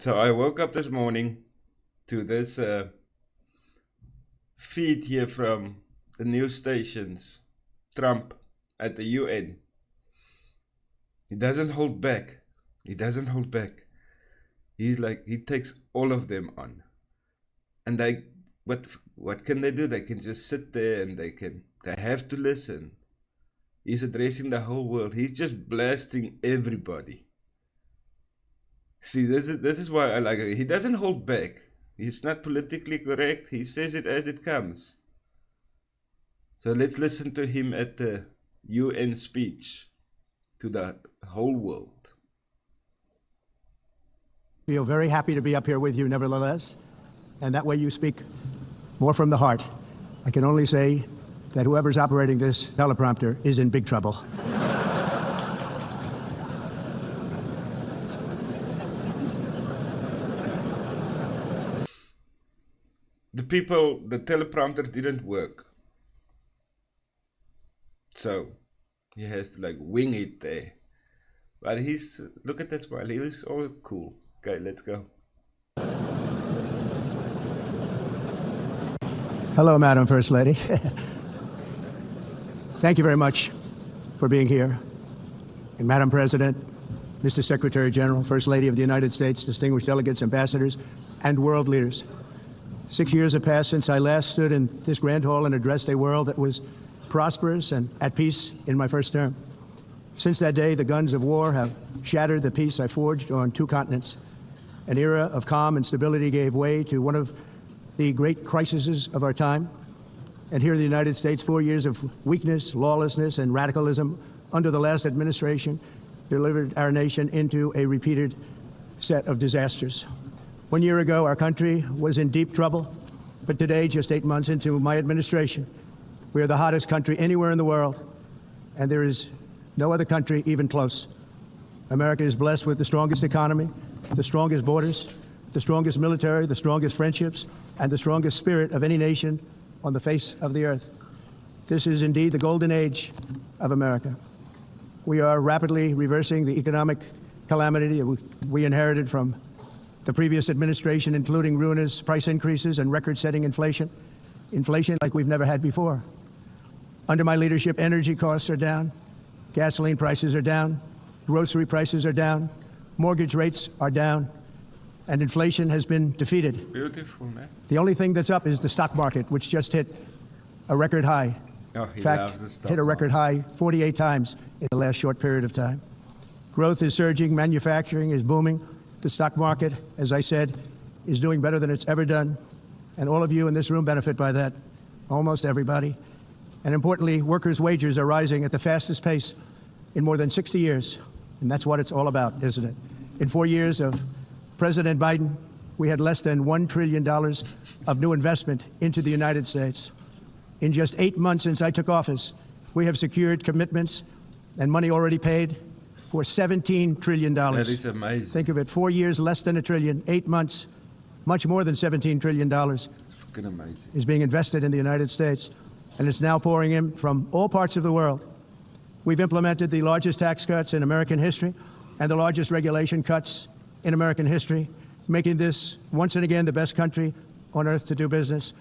So I woke up this morning to this feed here from the news stations. Trump at the UN. He doesn't hold back. He doesn't hold back. He takes all of them on. And what can they do? They can just sit there and they have to listen. He's addressing the whole world. He's just blasting everybody. See, this is why I like it. He doesn't hold back. He's not politically correct. He says it as it comes. So let's listen to him at the UN speech to the whole world. Feel very happy to be up here with you nevertheless, and that way you speak more from the heart. I can only say that whoever's operating this teleprompter is in big trouble. The teleprompter didn't work. So he has to wing it there. But look at that smile, he's all cool. Okay, let's go. Hello, Madam First Lady. Thank you very much for being here. And Madam President, Mr. Secretary General, First Lady of the United States, distinguished delegates, ambassadors, and world leaders. 6 years have passed since I last stood in this grand hall and addressed a world that was prosperous and at peace in my first term. Since that day, the guns of war have shattered the peace I forged on 2 continents. An era of calm and stability gave way to one of the great crises of our time. And here in the United States, 4 years of weakness, lawlessness, and radicalism under the last administration delivered our nation into a repeated set of disasters. 1 year ago, our country was in deep trouble, but today, just 8 months into my administration, we are the hottest country anywhere in the world, and there is no other country even close. America is blessed with the strongest economy, the strongest borders, the strongest military, the strongest friendships, and the strongest spirit of any nation on the face of the earth. This is indeed the golden age of America. We are rapidly reversing the economic calamity we inherited from the previous administration, including ruinous price increases and record-setting inflation like we've never had before. Under my leadership, energy costs are down, gasoline prices are down, grocery prices are down, mortgage rates are down, and inflation has been defeated. Beautiful, man. The only thing that's up is the stock market, which just hit a record high. Oh, In fact, hit a record high 48 times in the last short period of time. Growth is surging, manufacturing is booming. The stock market, as I said, is doing better than it's ever done. And all of you in this room benefit by that, almost everybody. And importantly, workers' wages are rising at the fastest pace in more than 60 years. And that's what it's all about, isn't it? In 4 years of President Biden, we had less than $1 trillion of new investment into the United States. In just 8 months since I took office, we have secured commitments and money already paid for $17 trillion. That is amazing. Think of it, 4 years, less than $1 trillion, 8 months, much more than $17 trillion It's fucking amazing. is being invested in the United States, and it's now pouring in from all parts of the world. We've implemented the largest tax cuts in American history and the largest regulation cuts in American history, making this once and again the best country on earth to do business.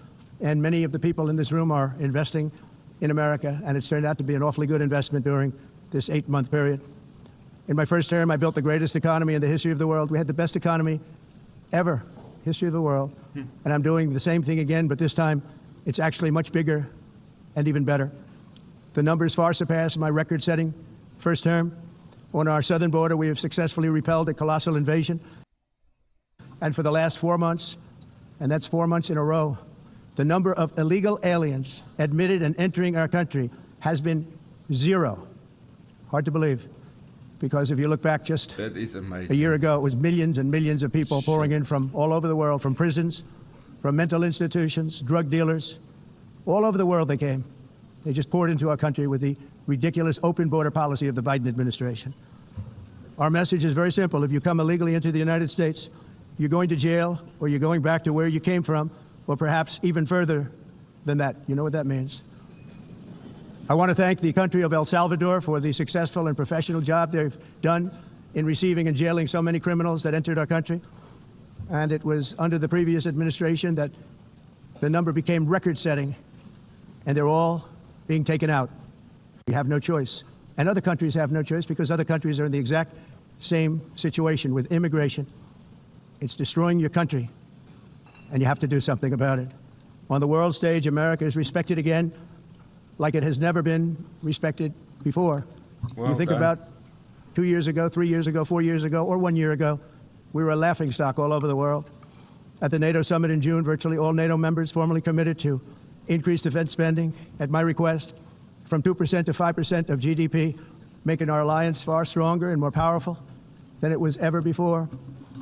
And many of the people in this room are investing in America, and it's turned out to be an awfully good investment during this 8-month period. In my first term, I built the greatest economy in the history of the world. We had the best economy ever, history of the world. And I'm doing the same thing again, but this time it's actually much bigger and even better. The numbers far surpass my record-setting first term. On our southern border, we have successfully repelled a colossal invasion. And for the last 4 months, and that's 4 months in a row, the number of illegal aliens admitted and entering our country has been 0. Hard to believe, because if you look back just That is amazing. a year ago, it was millions and millions of people pouring in from all over the world, from prisons, from mental institutions, drug dealers. All over the world they came. They just poured into our country with the ridiculous open border policy of the Biden administration. Our message is very simple. If you come illegally into the United States, you're going to jail, or you're going back to where you came from, or perhaps even further than that. You know what that means. I want to thank the country of El Salvador for the successful and professional job they've done in receiving and jailing so many criminals that entered our country. And it was under the previous administration that the number became record-setting, and they're all being taken out. We have no choice. And other countries have no choice because other countries are in the exact same situation with immigration. It's destroying your country, and you have to do something about it. On the world stage, America is respected again like it has never been respected before. Well you think done. about 2 years ago, 3 years ago, 4 years ago, or 1 year ago, we were a laughingstock all over the world. At the NATO summit in June, virtually all NATO members formally committed to increase defense spending at my request from 2% to 5% of GDP, making our alliance far stronger and more powerful than it was ever before.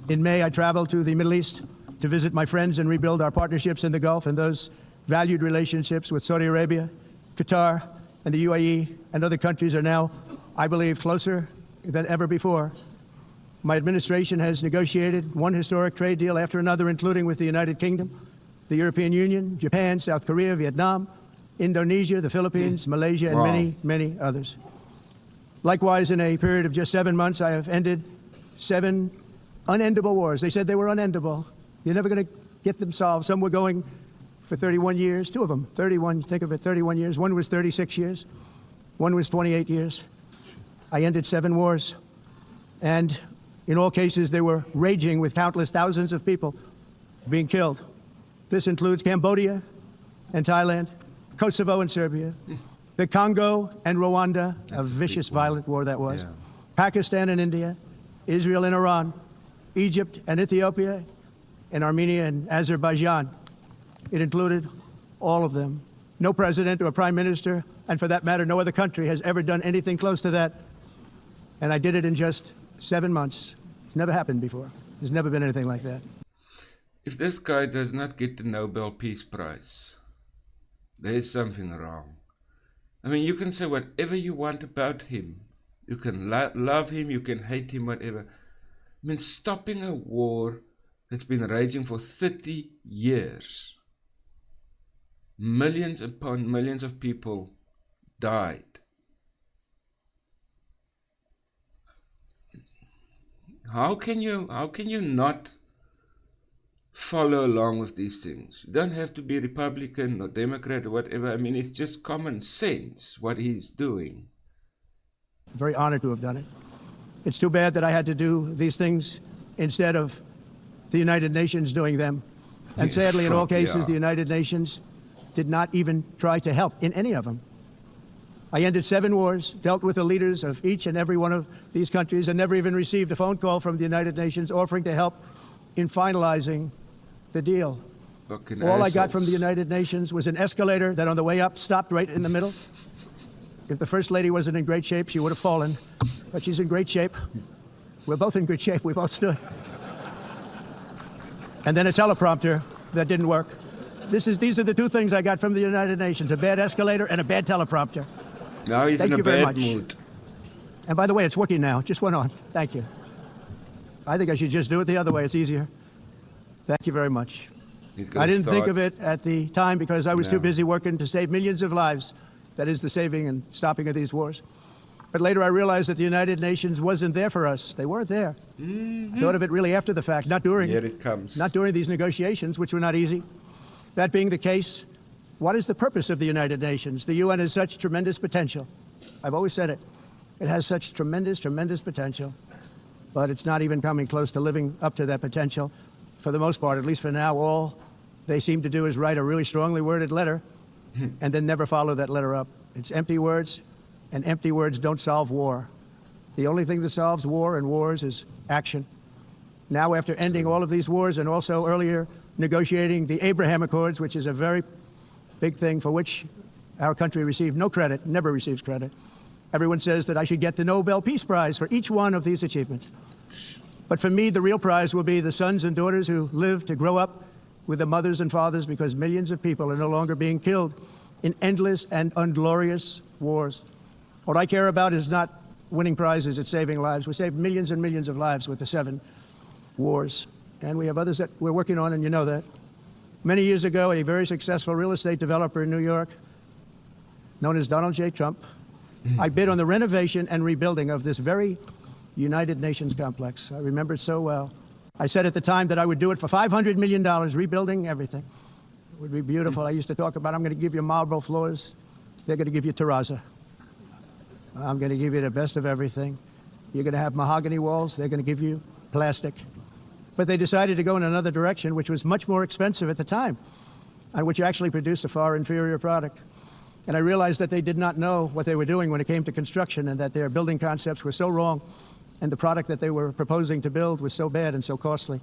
In May, I traveled to the Middle East to visit my friends and rebuild our partnerships in the Gulf and those valued relationships with Saudi Arabia, Qatar, and the UAE and other countries are now, I believe, closer than ever before. My administration has negotiated one historic trade deal after another, including with the United Kingdom, the European Union, Japan, South Korea, Vietnam, Indonesia, the Philippines, Malaysia, and Wow. many, many others. Likewise, in a period of just 7 months, I have ended 7 unendable wars. They said they were unendable. You're never going to get them solved. Some were going for 31 years, 2 of them, 31, think of it, 31 years. One was 36 years. One was 28 years. I ended 7 wars. And in all cases, they were raging with countless thousands of people being killed. This includes Cambodia and Thailand, Kosovo and Serbia, the Congo and Rwanda, a vicious, violent war that was, Yeah. Pakistan and India, Israel and Iran, Egypt and Ethiopia, and Armenia and Azerbaijan. It included all of them. No president or prime minister, and for that matter, no other country has ever done anything close to that. And I did it in just 7 months. It's never happened before. There's never been anything like that. If this guy does not get the Nobel Peace Prize, there is something wrong. I mean, you can say whatever you want about him. You can love him, you can hate him, whatever. I mean, stopping a war that's been raging for 30 years. Millions upon millions of people died. How can you not follow along with these things? You don't have to be Republican or Democrat or whatever. I mean, it's just common sense what he's doing. I'm very honored to have done it. It's too bad that I had to do these things instead of the United Nations doing them. And sadly, in all cases, the United Nations did not even try to help in any of them. I ended 7 wars, dealt with the leaders of each and every one of these countries, and never even received a phone call from the United Nations offering to help in finalizing the deal. Fucking All I got assholes. from the United Nations was an escalator that on the way up stopped right in the middle. If the First Lady wasn't in great shape, she would have fallen. But she's in great shape. We're both in good shape. We both stood. And then a teleprompter that didn't work. These are the 2 things I got from the United Nations, a bad escalator and a bad teleprompter. Now he's Thank in you a very bad much. mood. And by the way, it's working now. It just went on. Thank you. I think I should just do it the other way. It's easier. Thank you very much. He's gonna I didn't think start- of it at the time because I was No. too busy working to save millions of lives. That is the saving and stopping of these wars. But later I realized that the United Nations wasn't there for us. They weren't there. I thought of it really after the fact, not during. Here it comes. Not during these negotiations, which were not easy. That being the case, what is the purpose of the United Nations? The UN has such tremendous potential. I've always said it. It has such tremendous, tremendous potential, but it's not even coming close to living up to that potential. For the most part, at least for now, all they seem to do is write a really strongly worded letter and then never follow that letter up. It's empty words, and empty words don't solve war. The only thing that solves war and wars is action. Now, after ending all of these wars and also earlier negotiating the Abraham Accords, which is a very big thing for which our country received no credit, never receives credit, everyone says that I should get the Nobel Peace Prize for each one of these achievements. But for me, the real prize will be the sons and daughters who live to grow up with the mothers and fathers, because millions of people are no longer being killed in endless and unglorious wars. What I care about is not winning prizes, it's saving lives. We saved millions and millions of lives with the 7 wars. And we have others that we're working on, and you know that. Many years ago, a very successful real estate developer in New York, known as Donald J. Trump, I bid on the renovation and rebuilding of this very United Nations complex. I remember it so well. I said at the time that I would do it for $500 million, rebuilding everything. It would be beautiful. I used to talk about, I'm going to give you marble floors. They're going to give you terrazzo. I'm going to give you the best of everything. You're going to have mahogany walls. They're going to give you plastic. But they decided to go in another direction, which was much more expensive at the time, and which actually produced a far inferior product. And I realized that they did not know what they were doing when it came to construction, and that their building concepts were so wrong, and the product that they were proposing to build was so bad and so costly.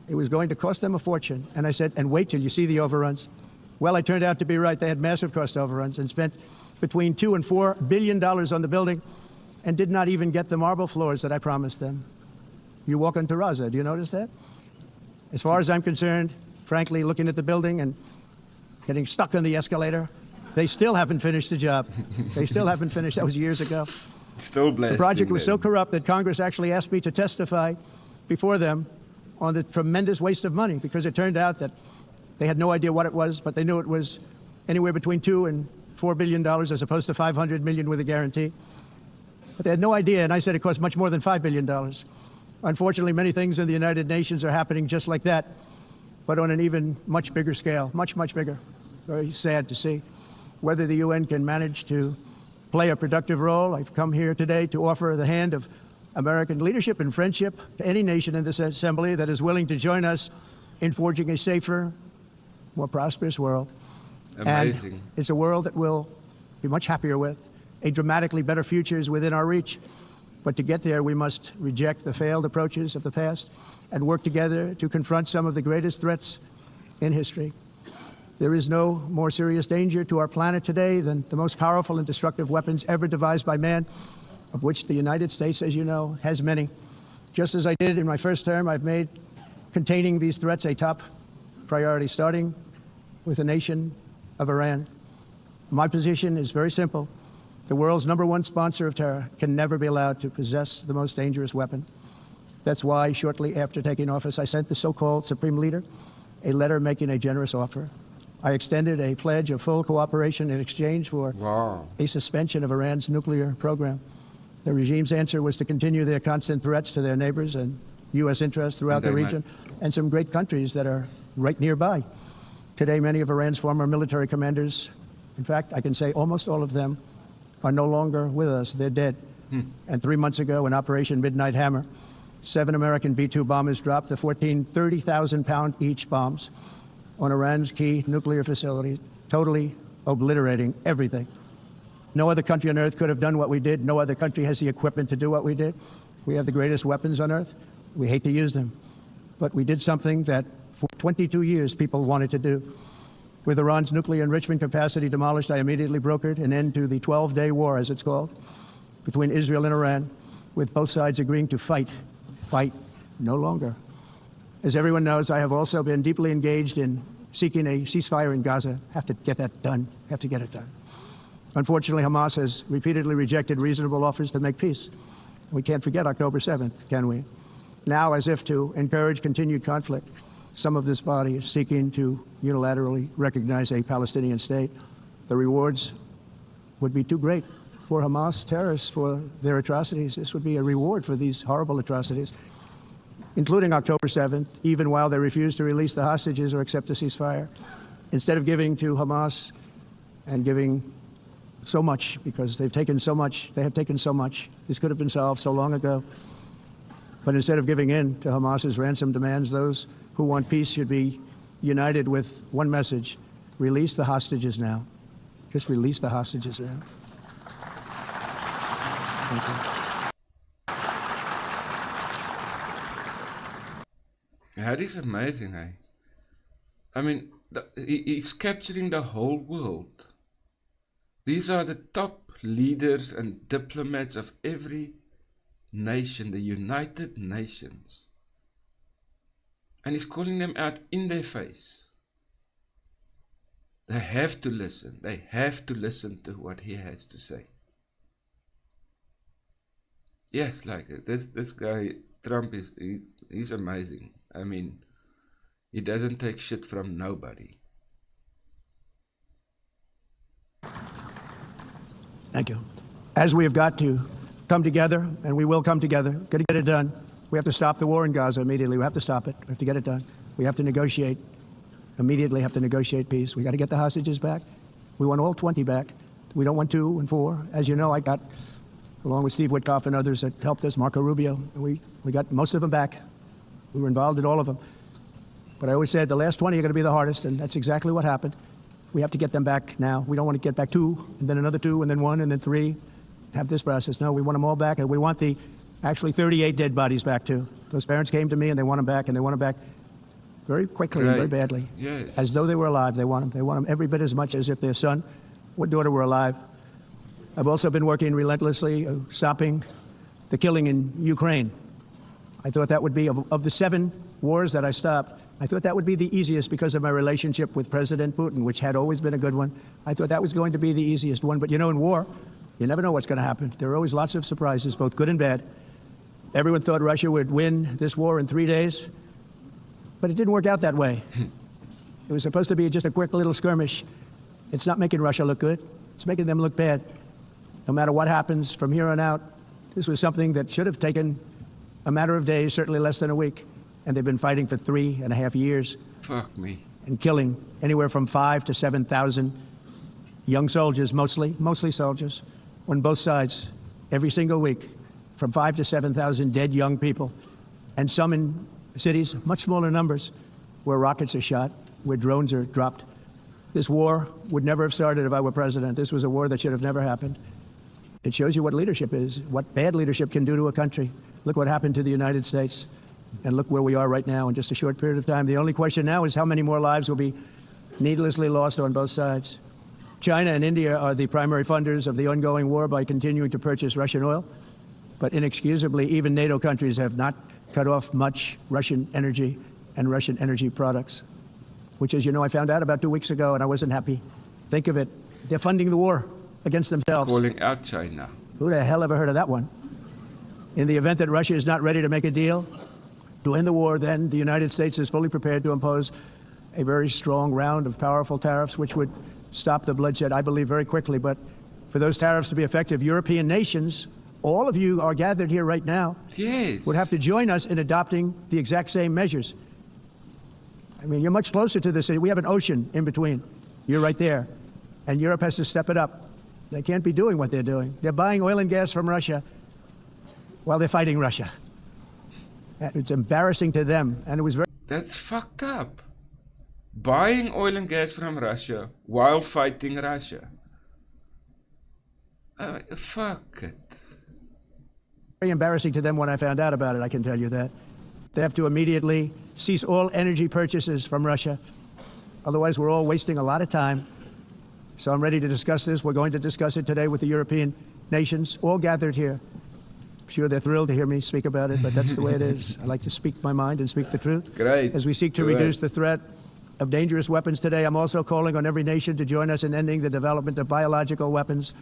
It was going to cost them a fortune. And I said, and wait till you see the overruns. Well, I turned out to be right. They had massive cost overruns and spent between $2 and $4 billion on the building and did not even get the marble floors that I promised them. You walk on terrazzo. Do you notice that? As far as I'm concerned, frankly, looking at the building and getting stuck on the escalator, they still haven't finished the job. They still haven't finished. That was years ago. Still blessed. The project was so corrupt that Congress actually asked me to testify before them on the tremendous waste of money, because it turned out that they had no idea what it was, but they knew it was anywhere between $2 and $4 billion as opposed to $500 million with a guarantee. But they had no idea, and I said it cost much more than $5 billion. Unfortunately, many things in the United Nations are happening just like that, but on an even much bigger scale, much, much bigger. Very sad to see. Whether the UN can manage to play a productive role, I've come here today to offer the hand of American leadership and friendship to any nation in this assembly that is willing to join us in forging a safer, more prosperous world. Amazing. And it's a world that we'll be much happier with. A dramatically better future is within our reach. But to get there, we must reject the failed approaches of the past and work together to confront some of the greatest threats in history. There is no more serious danger to our planet today than the most powerful and destructive weapons ever devised by man, of which the United States, as you know, has many. Just as I did in my first term, I've made containing these threats a top priority, starting with the nation of Iran. My position is very simple. The world's #1 sponsor of terror can never be allowed to possess the most dangerous weapon. That's why, shortly after taking office, I sent the so-called Supreme Leader a letter making a generous offer. I extended a pledge of full cooperation in exchange for a suspension of Iran's nuclear program. The regime's answer was to continue their constant threats to their neighbors and U.S. interests throughout the region and some great countries that are right nearby. Today, many of Iran's former military commanders, in fact, I can say almost all of them, are no longer with us. They're dead. And 3 months ago, in Operation Midnight Hammer, 7 American B-2 bombers dropped the 14 30,000-pound each bombs on Iran's key nuclear facilities, totally obliterating everything. No other country on earth could have done what we did. No other country has the equipment to do what we did. We have the greatest weapons on earth. We hate to use them. But we did something that for 22 years people wanted to do. With Iran's nuclear enrichment capacity demolished, I immediately brokered an end to the 12-day war, as it's called, between Israel and Iran, with both sides agreeing to fight no longer. As everyone knows, I have also been deeply engaged in seeking a ceasefire in Gaza. Have to get that done. Have to get it done. Unfortunately, Hamas has repeatedly rejected reasonable offers to make peace. We can't forget October 7th, can we? Now, as if to encourage continued conflict, some of this body is seeking to unilaterally recognize a Palestinian state. The rewards would be too great for Hamas terrorists for their atrocities. This would be a reward for these horrible atrocities, including October 7th, even while they refuse to release the hostages or accept a ceasefire. Instead of giving to Hamas and giving so much, because they've taken so much, they have taken so much. This could have been solved so long ago. But instead of giving in to Hamas's ransom demands, those who want peace should be united with one message: release the hostages now. Just release the hostages now. Thank you. That is amazing, eh? I mean, he's capturing the whole world. These are the top leaders and diplomats of every nation, the United Nations. And he's calling them out in their face. They have to listen. They have to listen to what he has to say. Yes, like this guy, Trump, he's amazing. I mean, he doesn't take shit from nobody. Thank you. As we have got to come together, and we will come together, got to get it done, We have to stop the war in Gaza immediately. We have to stop it. We have to get it done. We have to negotiate, immediately have to negotiate peace. We got to get the hostages back. We want all 20 back. We don't want 2 and 4. As you know, I got, along with Steve Witkoff and others that helped us, Marco Rubio, we got most of them back. We were involved in all of them. But I always said the last 20 are going to be the hardest, and that's exactly what happened. We have to get them back now. We don't want to get back 2, and then another 2, and then 1, and then 3. Have this process. No, we want them all back, and we want the actually 38 dead bodies back too. Those parents came to me, and they want them back, and they want them back very quickly and very badly. Yes. As though they were alive. They want them. They want them every bit as much as if their son or daughter were alive. I've also been working relentlessly stopping the killing in Ukraine. I thought that would be, of the 7 wars that I stopped, I thought that would be the easiest because of my relationship with President Putin, which had always been a good one. I thought that was going to be the easiest one. But you know, in war, you never know what's going to happen. There are always lots of surprises, both good and bad. Everyone thought Russia would win this war in 3 days, but it didn't work out that way. It was supposed to be just a quick little skirmish. It's not making Russia look good. It's making them look bad. No matter what happens from here on out, this was something that should have taken a matter of days, certainly less than a week. And they've been fighting for 3.5 years. Fuck me. And killing anywhere from 5,000 to 7,000 young soldiers, mostly soldiers, on both sides, every single week, from 5,000 to 7,000 dead young people. And some in cities, much smaller numbers, where rockets are shot, where drones are dropped. This war would never have started if I were president. This was a war that should have never happened. It shows you what leadership is, what bad leadership can do to a country. Look what happened to the United States. And look where we are right now in just a short period of time. The only question now is how many more lives will be needlessly lost on both sides. China and India are the primary funders of the ongoing war by continuing to purchase Russian oil. But inexcusably, even NATO countries have not cut off much Russian energy and Russian energy products, which, as you know, I found out about 2 weeks ago, and I wasn't happy. Think of it. They're funding the war against themselves. Calling out China. Who the hell ever heard of that one? In the event that Russia is not ready to make a deal to end the war, then the United States is fully prepared to impose a very strong round of powerful tariffs, which would stop the bloodshed, I believe, very quickly. But for those tariffs to be effective, European nations, all of you are gathered here right now, Yes. would have to join us in adopting the exact same measures. I mean, you're much closer to this. We have an ocean in between. You're right there. And Europe has to step it up. They can't be doing what they're doing. They're buying oil and gas from Russia while they're fighting Russia. It's embarrassing to them, and it was very... That's fucked up. Buying oil and gas from Russia while fighting Russia. Fuck it. Very embarrassing to them when I found out about it, I can tell you that. They have to immediately cease all energy purchases from Russia. Otherwise, we're all wasting a lot of time. So I'm ready to discuss this. We're going to discuss it today with the European nations, all gathered here. I'm sure they're thrilled to hear me speak about it, but that's the way it is. I like to speak my mind and speak the truth. Great. As we seek to reduce the threat of dangerous weapons today, I'm also calling on every nation to join us in ending the development of biological weapons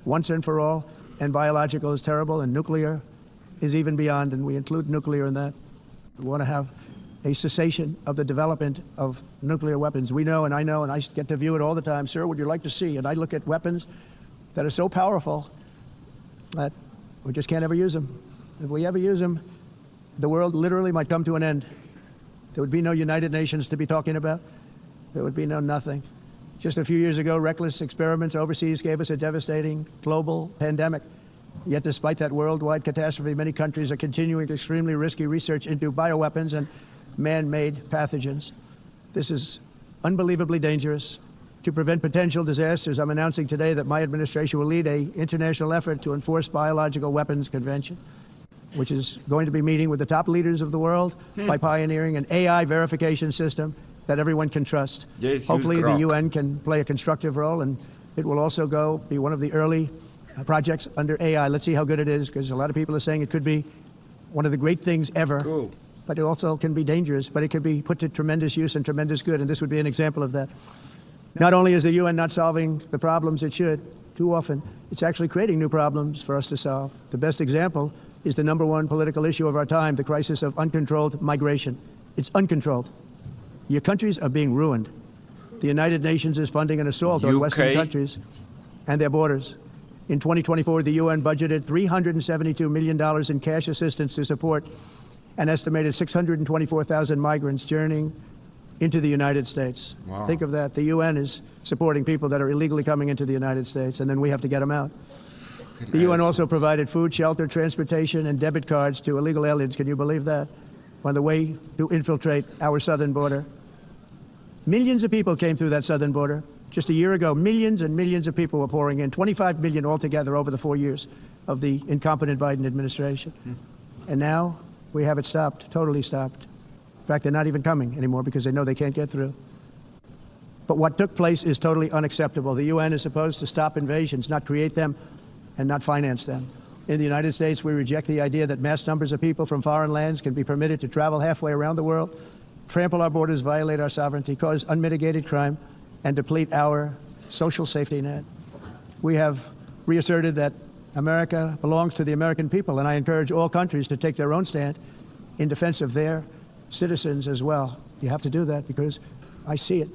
once and for all. And biological is terrible, and nuclear is even beyond, and we include nuclear in that. We want to have a cessation of the development of nuclear weapons. We know, and I get to view it all the time. Sir, would you like to see? And I look at weapons that are so powerful that we just can't ever use them. If we ever use them, the world literally might come to an end. There would be no United Nations to be talking about. There would be no nothing. Just a few years ago, reckless experiments overseas gave us a devastating global pandemic. Yet despite that worldwide catastrophe, many countries are continuing extremely risky research into bioweapons and man-made pathogens. This is unbelievably dangerous. To prevent potential disasters, I'm announcing today that my administration will lead an international effort to enforce Biological Weapons Convention, which is going to be meeting with the top leaders of the world by pioneering an AI verification system that everyone can trust. Yes, hopefully the UN can play a constructive role, and it will also be one of the early projects under AI. Let's see how good it is, because a lot of people are saying it could be one of the great things ever. Cool. But it also can be dangerous, but it can be put to tremendous use and tremendous good, and this would be an example of that. Not only is the UN not solving the problems it should, too often, it's actually creating new problems for us to solve. The best example is the #1 political issue of our time, the crisis of uncontrolled migration. It's uncontrolled. Your countries are being ruined. The United Nations is funding an assault on Western countries and their borders. In 2024, the UN budgeted $372 million in cash assistance to support an estimated 624,000 migrants journeying into the United States. Wow. Think of that. The UN is supporting people that are illegally coming into the United States, and then we have to get them out. The UN also provided food, shelter, transportation, and debit cards to illegal aliens. Can you believe that? On the way to infiltrate our southern border. Millions of people came through that southern border. Just a year ago, millions and millions of people were pouring in, 25 million altogether over the 4 years of the incompetent Biden administration. And now we have it stopped, totally stopped. In fact, they're not even coming anymore because they know they can't get through. But what took place is totally unacceptable. The UN is supposed to stop invasions, not create them and not finance them. In the United States, we reject the idea that mass numbers of people from foreign lands can be permitted to travel halfway around the world, trample our borders, violate our sovereignty, cause unmitigated crime, and deplete our social safety net. We have reasserted that America belongs to the American people, and I encourage all countries to take their own stand in defense of their citizens as well. You have to do that because I see it.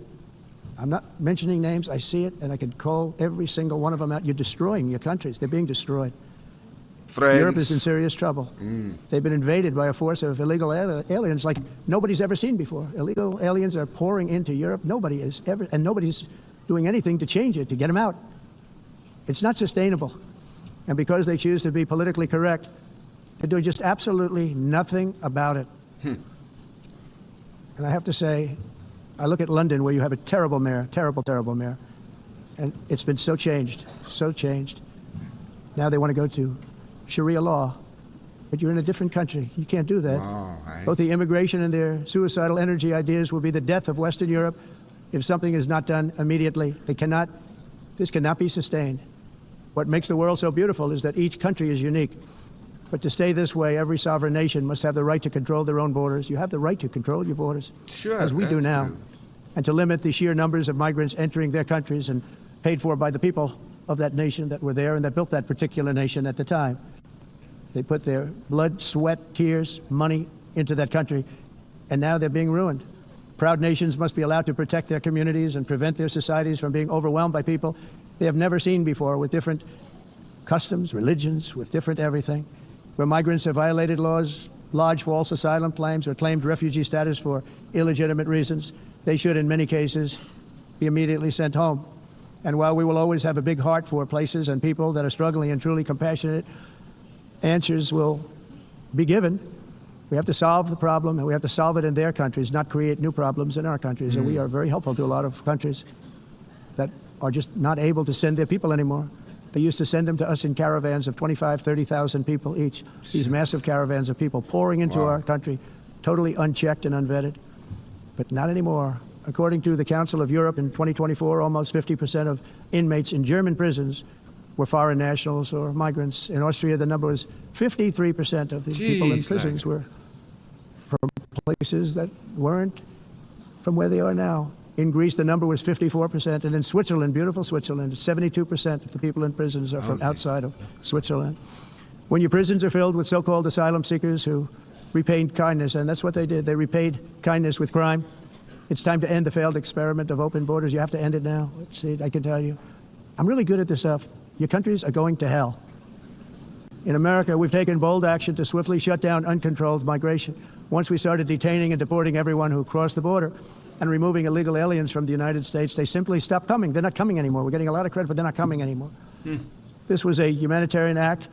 I'm not mentioning names, I see it, and I can call every single one of them out. You're destroying your countries. They're being destroyed. Europe is in serious trouble. They've been invaded by a force of illegal aliens like nobody's ever seen before. Illegal aliens are pouring into Europe. Nobody is ever, and nobody's doing anything to change it, to get them out. It's not sustainable. And because they choose to be politically correct, they're doing just absolutely nothing about it. And I have to say, I look at London where you have a terrible mayor, terrible, terrible mayor. And it's been so changed, so changed. Now they want to go to Sharia law, but you're in a different country. You can't do that. Wow, Both the immigration and their suicidal energy ideas will be the death of Western Europe if something is not done immediately. This cannot be sustained. What makes the world so beautiful is that each country is unique. But to stay this way, every sovereign nation must have the right to control their own borders. You have the right to control your borders, sure, as we do now, and to limit the sheer numbers of migrants entering their countries and paid for by the people of that nation that were there and that built that particular nation at the time. They put their blood, sweat, tears, money into that country, and now they're being ruined. Proud nations must be allowed to protect their communities and prevent their societies from being overwhelmed by people they have never seen before, with different customs, religions, with different everything. Where migrants have violated laws, lodged false asylum claims, or claimed refugee status for illegitimate reasons, they should, in many cases, be immediately sent home. And while we will always have a big heart for places and people that are struggling and truly compassionate, answers will be given. We have to solve the problem, and we have to solve it in their countries, not create new problems in our countries. And we are very helpful to a lot of countries that are just not able to send their people anymore. They used to send them to us in caravans of 25, 30,000 people each. These massive caravans of people pouring into our country, totally unchecked and unvetted. But not anymore. According to the Council of Europe in 2024, almost 50% of inmates in German prisons were foreign nationals or migrants. In Austria, the number was 53% of the people in prisons were from places that weren't from where they are now. In Greece, the number was 54%, and in Switzerland, beautiful Switzerland, 72% of the people in prisons are from outside of Switzerland. When your prisons are filled with so-called asylum seekers who repaid kindness, and that's what they did, they repaid kindness with crime. It's time to end the failed experiment of open borders. You have to end it now. See, I can tell you. I'm really good at this stuff. Your countries are going to hell. In America, we've taken bold action to swiftly shut down uncontrolled migration. Once we started detaining and deporting everyone who crossed the border and removing illegal aliens from the United States, they simply stopped coming. They're not coming anymore. We're getting a lot of credit, but they're not coming anymore. This was a humanitarian act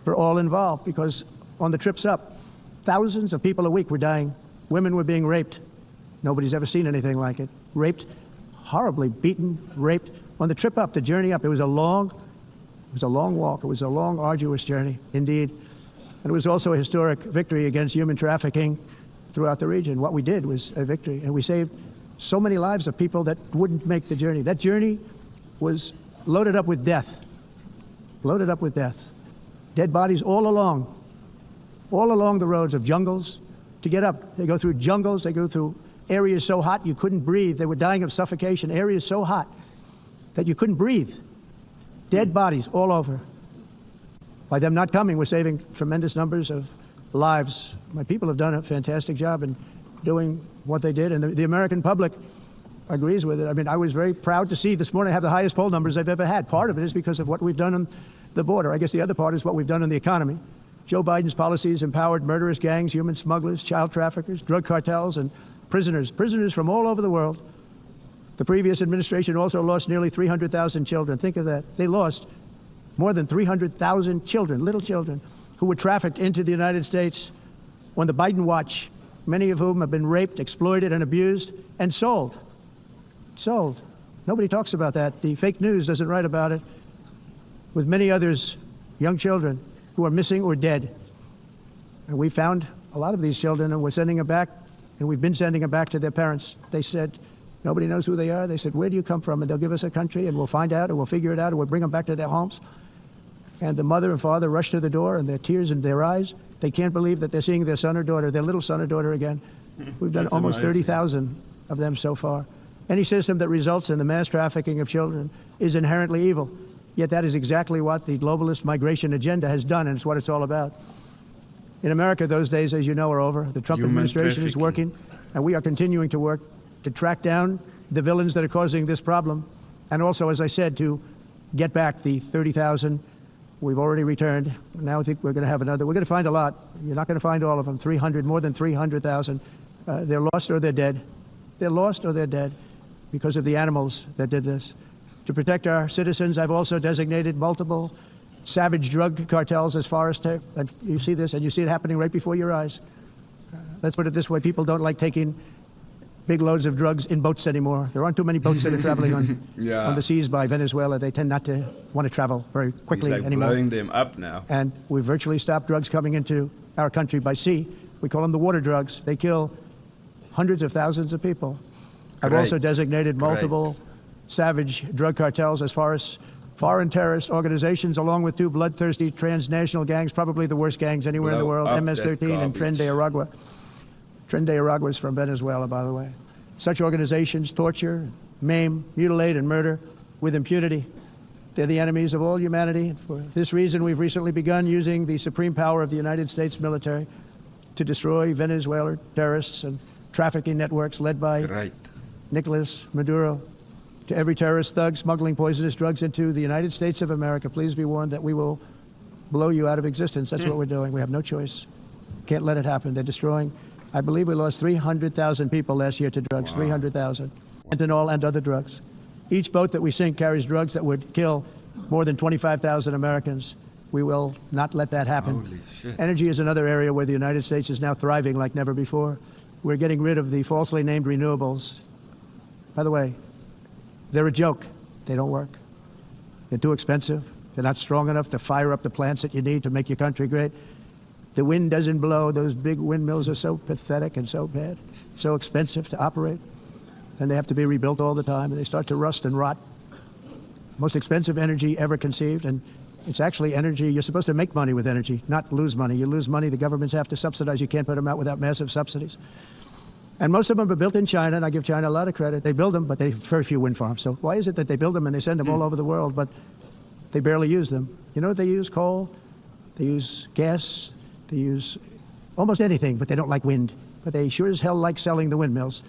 for all involved because on the trips up, thousands of people a week were dying. Women were being raped. Nobody's ever seen anything like it. Raped, horribly beaten, raped. On the trip up, the journey up, it was a long walk. It was a long, arduous journey, indeed. And it was also a historic victory against human trafficking throughout the region. What we did was a victory, and we saved so many lives of people that wouldn't make the journey. That journey was loaded up with death. Loaded up with death. Dead bodies all along the roads of jungles. To get up, they go through jungles, they go through areas so hot you couldn't breathe. They were dying of suffocation, areas so hot that you couldn't breathe. Dead bodies all over. By them not coming, we're saving tremendous numbers of lives. My people have done a fantastic job in doing what they did, and the American public agrees with it. I mean, I was very proud to see this morning I have the highest poll numbers I've ever had. Part of it is because of what we've done on the border. I guess the other part is what we've done in the economy. Joe Biden's policies empowered murderous gangs, human smugglers, child traffickers, drug cartels, and prisoners from all over the world. The previous administration also lost nearly 300,000 children. Think of that. They lost more than 300,000 children, little children, who were trafficked into the United States on the Biden watch, many of whom have been raped, exploited, and abused, and sold. Sold. Nobody talks about that. The fake news doesn't write about it. With many others, young children who are missing or dead. And we found a lot of these children, and we're sending them back, and we've been sending them back to their parents. They said, nobody knows who they are. They said, where do you come from? And they'll give us a country, and we'll find out, and we'll figure it out, and we'll bring them back to their homes. And the mother and father rush to the door, and their tears in their eyes. They can't believe that they're seeing their son or daughter, their little son or daughter again. We've done almost 30,000 of them so far. Any system that results in the mass trafficking of children is inherently evil. Yet that is exactly what the globalist migration agenda has done, and it's what it's all about. In America, those days, as you know, are over. The Trump administration is working, and we are continuing to work to track down the villains that are causing this problem, and also, as I said, to get back the 30,000 we've already returned. Now I think we're going to have another. We're going to find a lot. You're not going to find all of them. 300, more than 300,000. They're lost or they're dead. They're lost or they're dead because of the animals that did this. To protect our citizens, I've also designated multiple savage drug cartels as far as and you see this, and you see it happening right before your eyes. Let's put it this way: people don't like taking big loads of drugs in boats anymore. There aren't too many boats that are traveling on the seas by Venezuela. They tend not to want to travel very quickly anymore. Blowing them up now. And we've virtually stopped drugs coming into our country by sea. We call them the water drugs. They kill hundreds of thousands of people. I've also designated multiple savage drug cartels as far as foreign terrorist organizations, along with two bloodthirsty transnational gangs, probably the worst gangs anywhere in the world, MS-13 and Tren de Aragua. Tren de Aragua is from Venezuela, by the way. Such organizations torture, maim, mutilate, and murder with impunity. They're the enemies of all humanity. For this reason, we've recently begun using the supreme power of the United States military to destroy Venezuelan terrorists and trafficking networks led by Nicolas Maduro. To every terrorist thug smuggling poisonous drugs into the United States of America, please be warned that we will blow you out of existence. That's what we're doing. We have no choice. Can't let it happen. They're destroying. I believe we lost 300,000 people last year to drugs, 300,000, fentanyl and other drugs. Each boat that we sink carries drugs that would kill more than 25,000 Americans. We will not let that happen. Holy shit. Energy is another area where the United States is now thriving like never before. We're getting rid of the falsely named renewables. By the way, they're a joke. They don't work. They're too expensive. They're not strong enough to fire up the plants that you need to make your country great. The wind doesn't blow. Those big windmills are so pathetic and so bad, so expensive to operate. And they have to be rebuilt all the time, and they start to rust and rot. Most expensive energy ever conceived, and it's actually energy. You're supposed to make money with energy, not lose money. You lose money, the governments have to subsidize. You can't put them out without massive subsidies. And most of them are built in China, and I give China a lot of credit. They build them, but they have very few wind farms. So why is it that they build them and they send them all over the world, but they barely use them? You know what they use? Coal. They use gas. They use almost anything, but they don't like wind. But they sure as hell like selling the windmills.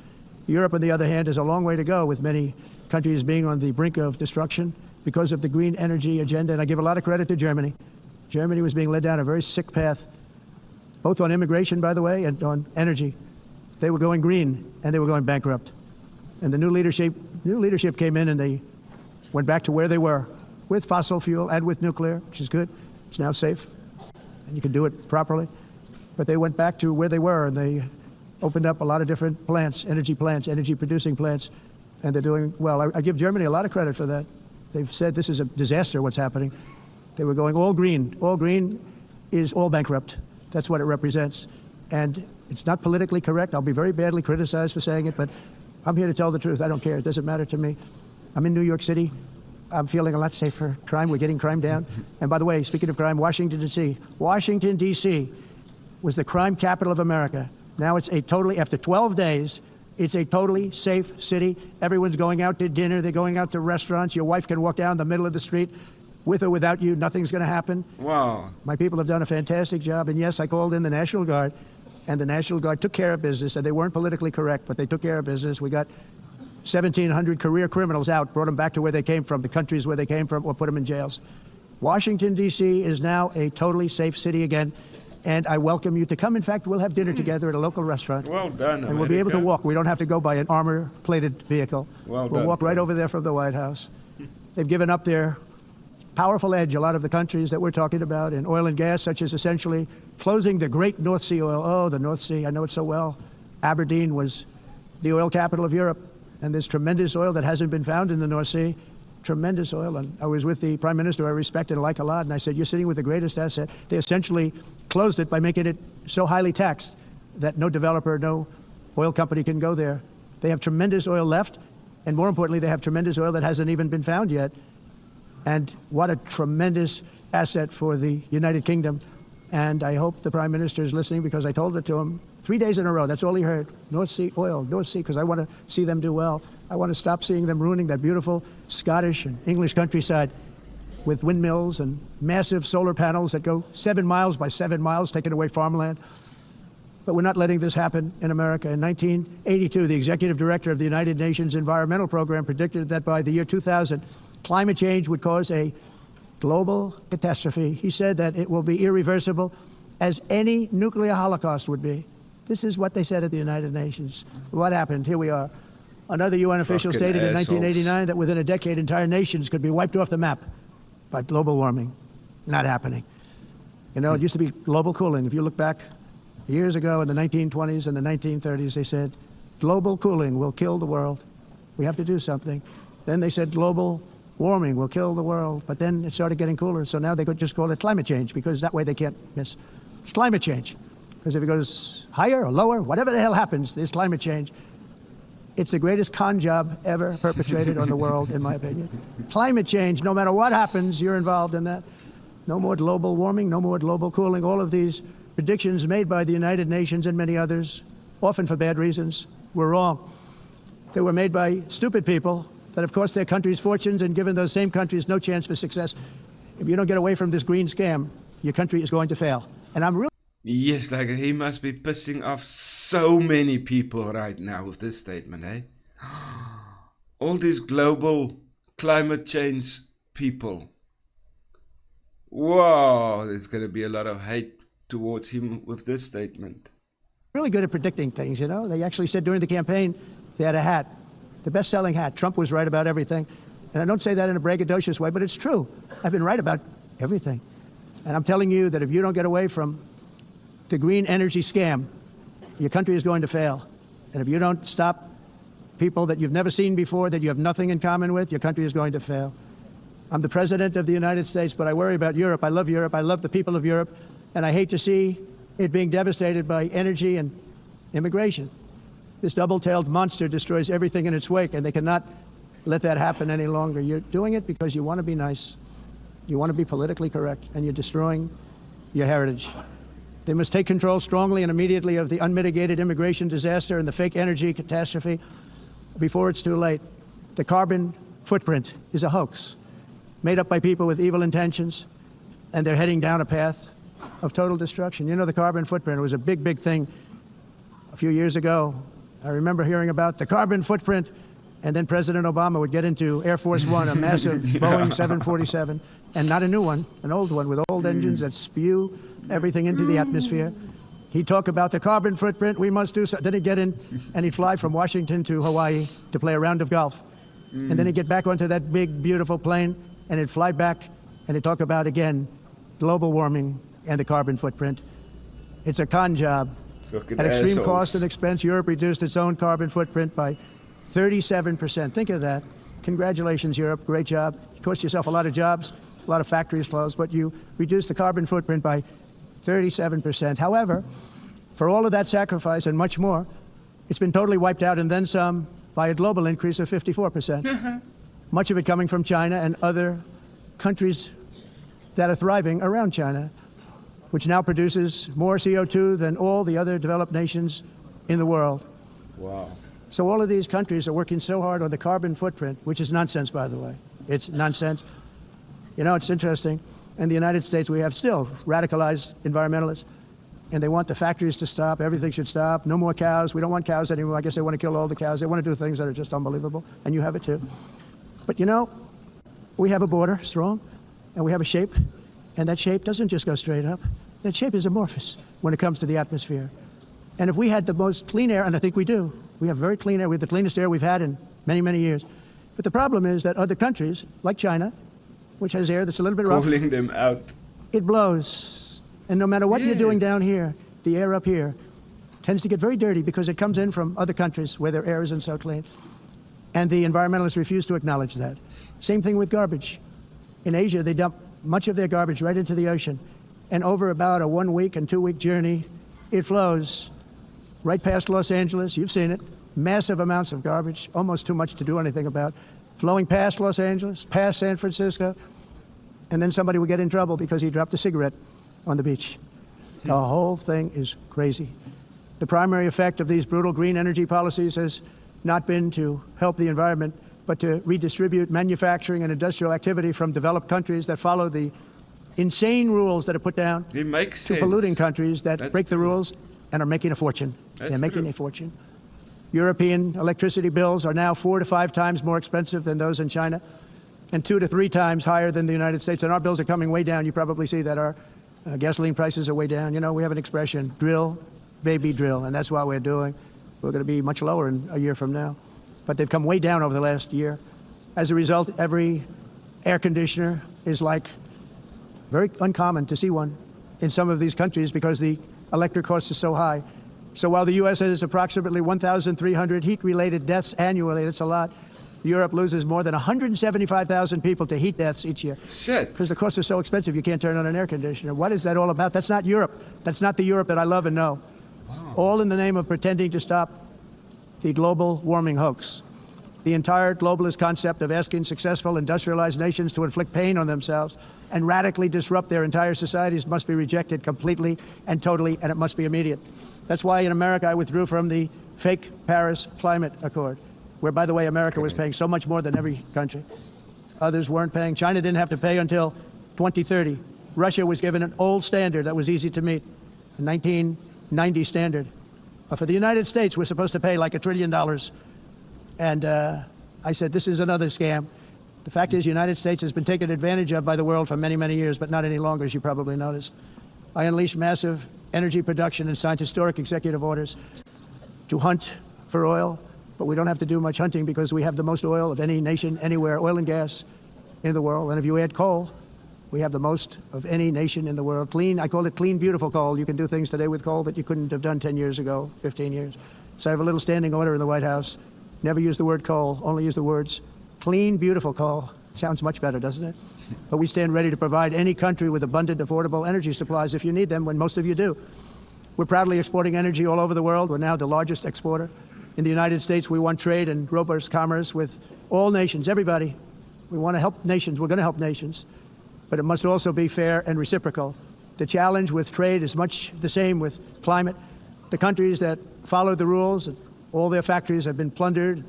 Europe, on the other hand, has a long way to go, with many countries being on the brink of destruction because of the green energy agenda. And I give a lot of credit to Germany. Germany was being led down a very sick path, both on immigration, by the way, and on energy. They were going green, and they were going bankrupt. And the new leadership came in, and they went back to where they were, with fossil fuel and with nuclear, which is good. It's now safe, and you can do it properly. But they went back to where they were, and they opened up a lot of different plants, energy-producing plants, and they're doing well. I give Germany a lot of credit for that. They've said this is a disaster, what's happening. They were going all green. All green is all bankrupt. That's what it represents. And it's not politically correct. I'll be very badly criticized for saying it, but I'm here to tell the truth. I don't care. It doesn't matter to me. I'm in New York City. I'm feeling a lot safer. Crime, we're getting crime down. And by the way, speaking of crime, Washington, D.C. Washington, D.C. was the crime capital of America. Now it's after 12 days, it's a totally safe city. Everyone's going out to dinner. They're going out to restaurants. Your wife can walk down the middle of the street with or without you. Nothing's going to happen. Wow. My people have done a fantastic job. And yes, I called in the National Guard, and the National Guard took care of business. And they weren't politically correct, but they took care of business. We got 1,700 career criminals out, brought them back to where they came from, the countries where they came from, or put them in jails. Washington, D.C. is now a totally safe city again, and I welcome you to come. In fact, we'll have dinner together at a local restaurant. Well done, and we'll be able to walk. We don't have to go by an armor-plated vehicle. Well we'll done, walk right over there from the White House. They've given up their powerful edge, a lot of the countries that we're talking about, in oil and gas, such as essentially closing the great North Sea oil. Oh, the North Sea, I know it so well. Aberdeen was the oil capital of Europe, and there's tremendous oil that hasn't been found in the North Sea. Tremendous oil. And I was with the Prime Minister I respect and like a lot, and I said, you're sitting with the greatest asset. They essentially closed it by making it so highly taxed that no developer, no oil company can go there. They have tremendous oil left, and more importantly, they have tremendous oil that hasn't even been found yet. And what a tremendous asset for the United Kingdom. And I hope the Prime Minister is listening, because I told it to him 3 days in a row. That's all he heard. North Sea oil, North Sea, because I want to see them do well. I want to stop seeing them ruining that beautiful Scottish and English countryside with windmills and massive solar panels that go 7 miles by 7 miles, taking away farmland. But we're not letting this happen in America. In 1982, the executive director of the United Nations Environmental Program predicted that by the year 2000, climate change would cause a global catastrophe. He said that it will be irreversible, as any nuclear holocaust would be. This is what they said at the United Nations. What happened? Here we are. Another UN official stated in 1989 that within a decade, entire nations could be wiped off the map by global warming. Not happening. You know, it used to be global cooling. If you look back years ago in the 1920s and the 1930s, they said, global cooling will kill the world. We have to do something. Then they said global warming will kill the world. But then it started getting cooler, so now they could just call it climate change, because that way they can't miss. It's climate change. Because if it goes higher or lower, whatever the hell happens, there's climate change. It's the greatest con job ever perpetrated on the world, in my opinion. Climate change, no matter what happens, you're involved in that. No more global warming, no more global cooling. All of these predictions made by the United Nations and many others, often for bad reasons, were wrong. They were made by stupid people that have cost their countries fortunes and given those same countries no chance for success. If you don't get away from this green scam, your country is going to fail. And I'm really... Yes, like he must be pissing off so many people right now with this statement, eh? All these global climate change people. Wow, there's going to be a lot of hate towards him with this statement. Really good at predicting things, you know? They actually said during the campaign they had a hat, the best-selling hat. Trump was right about everything. And I don't say that in a braggadocious way, but it's true. I've been right about everything. And I'm telling you that if you don't get away from the green energy scam, your country is going to fail. And if you don't stop people that you've never seen before, that you have nothing in common with, your country is going to fail. I'm the president of the United States, but I worry about Europe. I love Europe. I love the people of Europe. And I hate to see it being devastated by energy and immigration. This double-tailed monster destroys everything in its wake, and they cannot let that happen any longer. You're doing it because you want to be nice. You want to be politically correct, and you're destroying your heritage. They must take control strongly and immediately of the unmitigated immigration disaster and the fake energy catastrophe before it's too late. The carbon footprint is a hoax made up by people with evil intentions, and they're heading down a path of total destruction. You know, the carbon footprint was a big, big thing a few years ago. I remember hearing about the carbon footprint, and then President Obama would get into Air Force One, a massive Boeing 747, and not a new one, an old one with old engines that spew everything into the atmosphere. He'd talk about the carbon footprint, we must do so. Then he'd get in and he'd fly from Washington to Hawaii to play a round of golf. And then he'd get back onto that big, beautiful plane and he'd fly back and he'd talk about, again, global warming and the carbon footprint. It's a con job. At extreme cost and expense, Europe reduced its own carbon footprint by 37%. Think of that. Congratulations, Europe. Great job. You cost yourself a lot of jobs, a lot of factories closed, but you reduced the carbon footprint by 37%. However, for all of that sacrifice and much more, it's been totally wiped out and then some by a global increase of 54%. Much of it coming from China and other countries that are thriving around China, which now produces more CO2 than all the other developed nations in the world. Wow. So all of these countries are working so hard on the carbon footprint, which is nonsense, by the way. It's nonsense. You know, it's interesting. In the United States, we have still radicalized environmentalists, and they want the factories to stop. Everything should stop. No more cows. We don't want cows anymore. I guess they want to kill all the cows. They want to do things that are just unbelievable, and you have it too. But you know, we have a border, strong. and we have a shape, and that shape doesn't just go straight up. That shape is amorphous when it comes to the atmosphere. And if we had the most clean air, and I think we do, we have very clean air, we have the cleanest air we've had in many, many years. But the problem is that other countries, like China, which has air that's a little bit rough, Calling them out. it blows. And no matter what you're doing down here, the air up here tends to get very dirty because it comes in from other countries where their air isn't so clean. And the environmentalists refuse to acknowledge that. Same thing with garbage. In Asia, they dump much of their garbage right into the ocean. And over about a 1 week and 2 week journey, it flows right past Los Angeles. You've seen it. Massive amounts of garbage, almost too much to do anything about, flowing past Los Angeles, past San Francisco, and then somebody will get in trouble because he dropped a cigarette on the beach. The whole thing is crazy. The primary effect of these brutal green energy policies has not been to help the environment, but to redistribute manufacturing and industrial activity from developed countries that follow the insane rules that are put down It makes to sense. polluting countries that That's break the true. rules and are making a fortune. That's They're making true. a fortune. European electricity bills are now 4 to 5 times more expensive than those in China, and 2 to 3 times higher than the United States. And our bills are coming way down. You probably see that our gasoline prices are way down. You know, we have an expression, drill, baby, drill, and that's what we're doing. We're going to be much lower in a year from now. But they've come way down over the last year. As a result, every air conditioner is like very uncommon to see one in some of these countries because the electric cost is so high. So while the U.S. has approximately 1,300 heat-related deaths annually, that's a lot, Europe loses more than 175,000 people to heat deaths each year. Shit. Because the costs are so expensive, you can't turn on an air conditioner. What is that all about? That's not Europe. That's not the Europe that I love and know. Wow. All in the name of pretending to stop the global warming hoax. The entire globalist concept of asking successful industrialized nations to inflict pain on themselves and radically disrupt their entire societies must be rejected completely and totally, and it must be immediate. That's why in America I withdrew from the fake Paris Climate Accord, where, by the way, America was paying so much more than every country. Others weren't paying. China didn't have to pay until 2030. Russia was given an old standard that was easy to meet, a 1990 standard. But for the United States, we're supposed to pay like $1 trillion. And I said, this is another scam. The fact is, the United States has been taken advantage of by the world for many, many years, but not any longer, as you probably noticed. I unleashed massive energy production and signed historic executive orders to hunt for oil, but we don't have to do much hunting because we have the most oil of any nation, anywhere, oil and gas in the world. And if you add coal, we have the most of any nation in the world. Clean, I call it clean, beautiful coal. You can do things today with coal that you couldn't have done 10 years ago, 15 years. So I have a little standing order in the White House. Never use the word coal, only use the words clean, beautiful coal. Sounds much better, doesn't it? But we stand ready to provide any country with abundant, affordable energy supplies if you need them, when most of you do. We're proudly exporting energy all over the world. We're now the largest exporter. In the United States, we want trade and robust commerce with all nations, everybody. We want to help nations. We're going to help nations. But it must also be fair and reciprocal. The challenge with trade is much the same with climate. The countries that follow the rules, all their factories have been plundered.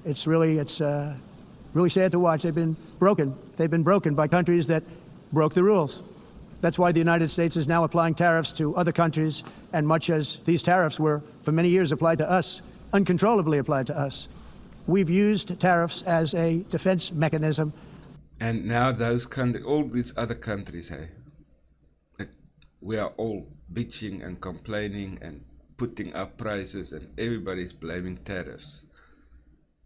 It's really sad to watch. They've been broken. They've been broken by countries that broke the rules. That's why the United States is now applying tariffs to other countries, and much as these tariffs were for many years applied to us, uncontrollably applied to us. We've used tariffs as a defense mechanism. And now those countries, all these other countries, hey, like, we are all bitching and complaining and putting up prices, and everybody's blaming tariffs.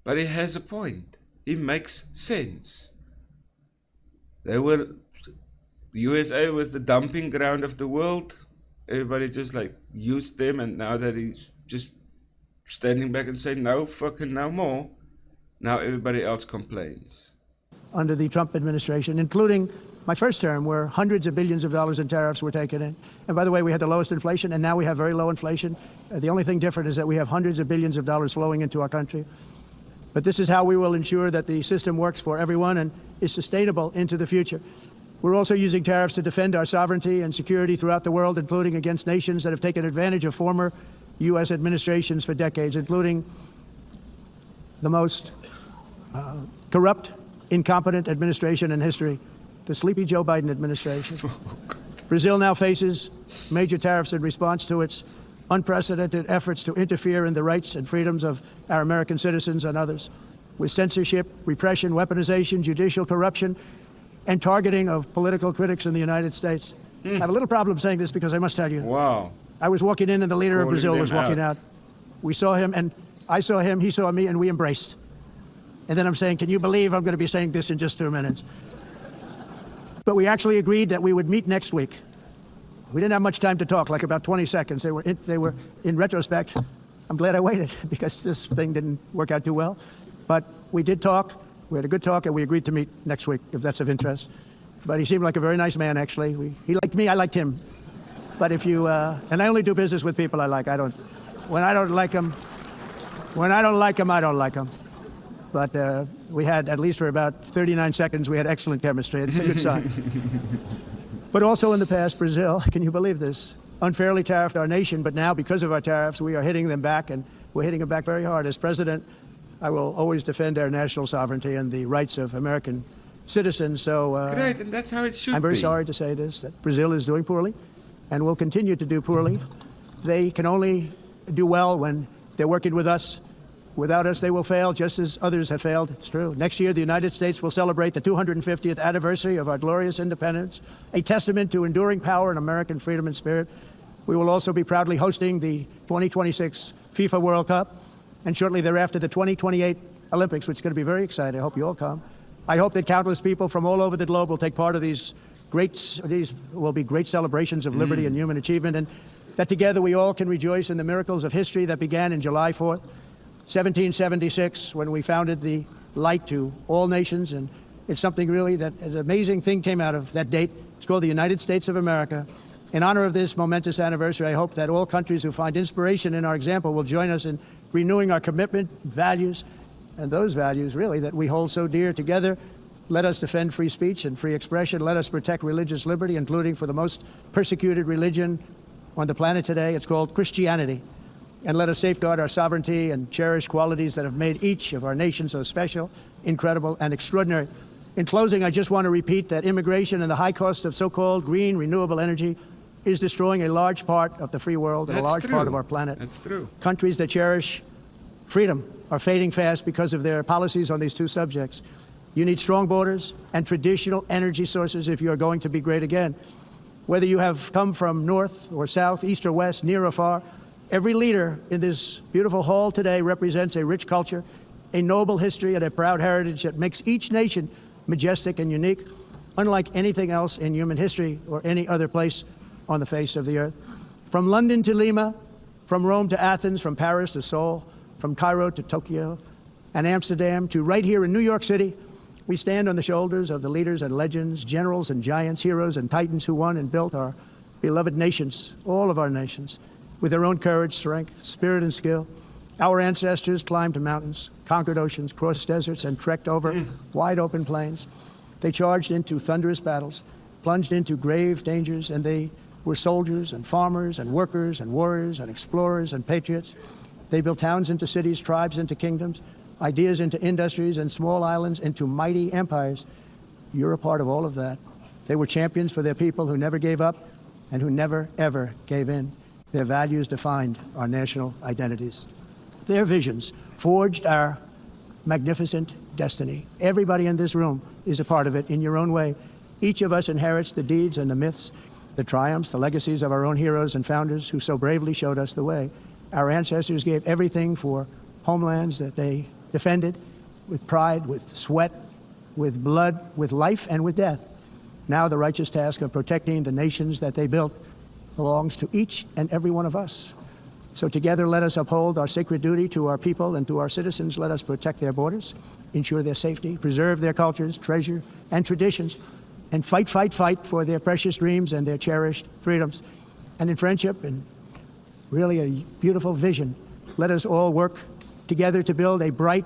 But he has a point. It makes sense. The USA was the dumping ground of the world. Everybody just like used them, and now that he's just standing back and saying no, fucking no more, now everybody else complains. Under the Trump administration, including my first term, where hundreds of billions of dollars in tariffs were taken in. And by the way, we had the lowest inflation, and now we have very low inflation. The only thing different is that we have hundreds of billions of dollars flowing into our country. But this is how we will ensure that the system works for everyone and is sustainable into the future. We're also using tariffs to defend our sovereignty and security throughout the world, including against nations that have taken advantage of former U.S. administrations for decades, including the most corrupt, incompetent administration in history, the sleepy Joe Biden administration. Brazil now faces major tariffs in response to its unprecedented efforts to interfere in the rights and freedoms of our American citizens and others, with censorship, repression, weaponization, judicial corruption, and targeting of political critics in the United States. I have a little problem saying this because I must tell you, Wow. I was walking in and the leader of Calling Brazil them was walking out. We saw him and I saw him, he saw me, and we embraced. And then I'm saying, can you believe I'm going to be saying this in just 2 minutes? But we actually agreed that we would meet next week. We didn't have much time to talk, like about 20 seconds. They were in retrospect, I'm glad I waited because this thing didn't work out too well. But we did talk, we had a good talk, and we agreed to meet next week, if that's of interest. But he seemed like a very nice man, actually. He liked me, I liked him. But if you, and I only do business with people I like. When I don't like them, I don't like them. But we had, at least for about 39 seconds, we had excellent chemistry. It's a good sign. But also in the past, Brazil, can you believe this, unfairly tariffed our nation, but now because of our tariffs, we are hitting them back, and we're hitting them back very hard. As president, I will always defend our national sovereignty and the rights of American citizens. So Great, and that's how it should be. I'm very sorry to say this, that Brazil is doing poorly and will continue to do poorly. They can only do well when they're working with us. Without us, they will fail, just as others have failed. It's true. Next year, the United States will celebrate the 250th anniversary of our glorious independence, a testament to enduring power and American freedom and spirit. We will also be proudly hosting the 2026 FIFA World Cup, and shortly thereafter, the 2028 Olympics, which is going to be very exciting. I hope you all come. I hope that countless people from all over the globe will take part of these will be great celebrations of liberty and human achievement, and that together we all can rejoice in the miracles of history that began in July 4th, 1776, when we founded the light to all nations. And it's something really that an amazing thing came out of that date. It's called the United States of America. In honor of this momentous anniversary, I hope that all countries who find inspiration in our example will join us in renewing our commitment, values, and those values really that we hold so dear. Together, let us defend free speech and free expression. Let us protect religious liberty, including for the most persecuted religion on the planet today. It's called Christianity. And let us safeguard our sovereignty and cherish qualities that have made each of our nations so special, incredible, and extraordinary. In closing, I just want to repeat that immigration and the high cost of so-called green renewable energy is destroying a large part of the free world and a large part of our planet. That's true. Countries that cherish freedom are fading fast because of their policies on these two subjects. You need strong borders and traditional energy sources if you are going to be great again. Whether you have come from north or south, east or west, near or far, every leader in this beautiful hall today represents a rich culture, a noble history, and a proud heritage that makes each nation majestic and unique, unlike anything else in human history or any other place on the face of the earth. From London to Lima, from Rome to Athens, from Paris to Seoul, from Cairo to Tokyo and Amsterdam to right here in New York City, we stand on the shoulders of the leaders and legends, generals and giants, heroes and titans who won and built our beloved nations, all of our nations, with their own courage, strength, spirit, and skill. Our ancestors climbed mountains, conquered oceans, crossed deserts, and trekked over wide open plains. They charged into thunderous battles, plunged into grave dangers, and they were soldiers and farmers and workers and warriors and explorers and patriots. They built towns into cities, tribes into kingdoms, ideas into industries, and small islands into mighty empires. You're a part of all of that. They were champions for their people who never gave up and who never, ever gave in. Their values defined our national identities. Their visions forged our magnificent destiny. Everybody in this room is a part of it in your own way. Each of us inherits the deeds and the myths, the triumphs, the legacies of our own heroes and founders who so bravely showed us the way. Our ancestors gave everything for homelands that they defended with pride, with sweat, with blood, with life, and with death. Now the righteous task of protecting the nations that they built belongs to each and every one of us. So together, let us uphold our sacred duty to our people and to our citizens. Let us protect their borders, ensure their safety, preserve their cultures, treasure, and traditions, and fight, fight, fight for their precious dreams and their cherished freedoms. And in friendship and really a beautiful vision, let us all work together to build a bright,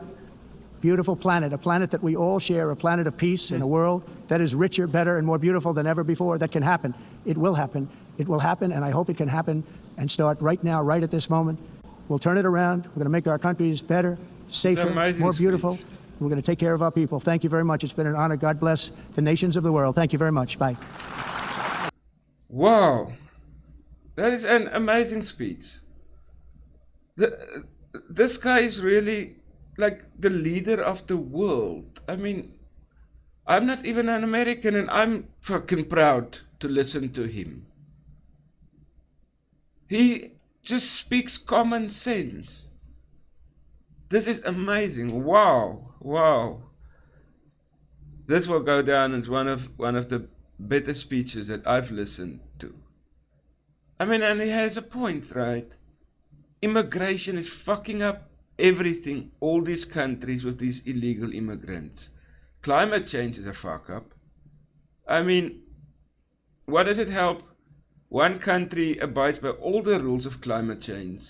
beautiful planet, a planet that we all share, a planet of peace in a world that is richer, better, and more beautiful than ever before. That can happen. It will happen. It will happen, and I hope it can happen and start right now, right at this moment. We'll turn it around. We're going to make our countries better, safer, more beautiful. We're going to take care of our people. Thank you very much. It's been an honor. God bless the nations of the world. Thank you very much. Bye. Wow. That is an amazing speech. This guy is really like the leader of the world. I mean, I'm not even an American, and I'm fucking proud to listen to him. He just speaks common sense. This is amazing. Wow, wow. This will go down as one of the better speeches that I've listened to. I mean, and he has a point, right? Immigration is fucking up everything, all these countries with these illegal immigrants. Climate change is a fuck up. I mean, what does it help? One country abides by all the rules of climate change,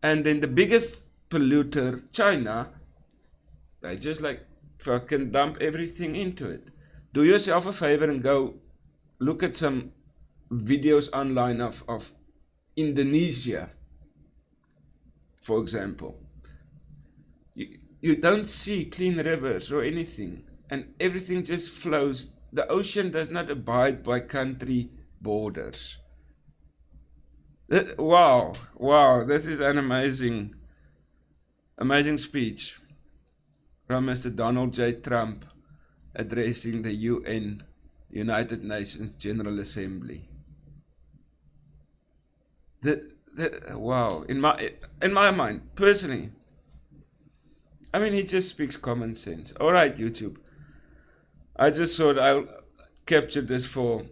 and then the biggest polluter, China, they just like fucking dump everything into it. Do yourself a favor and go look at some videos online of Indonesia, for example. You don't see clean rivers or anything, and everything just flows. The ocean does not abide by country borders. Wow, wow, this is an amazing speech from Mr. Donald J. Trump addressing the UN, United Nations General Assembly. Wow, in my mind, personally, I mean, he just speaks common sense. Alright, YouTube, I just thought I'll capture this for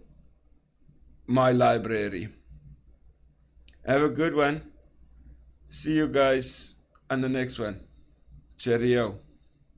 my library. Have a good one. See you guys on the next one. Cheerio.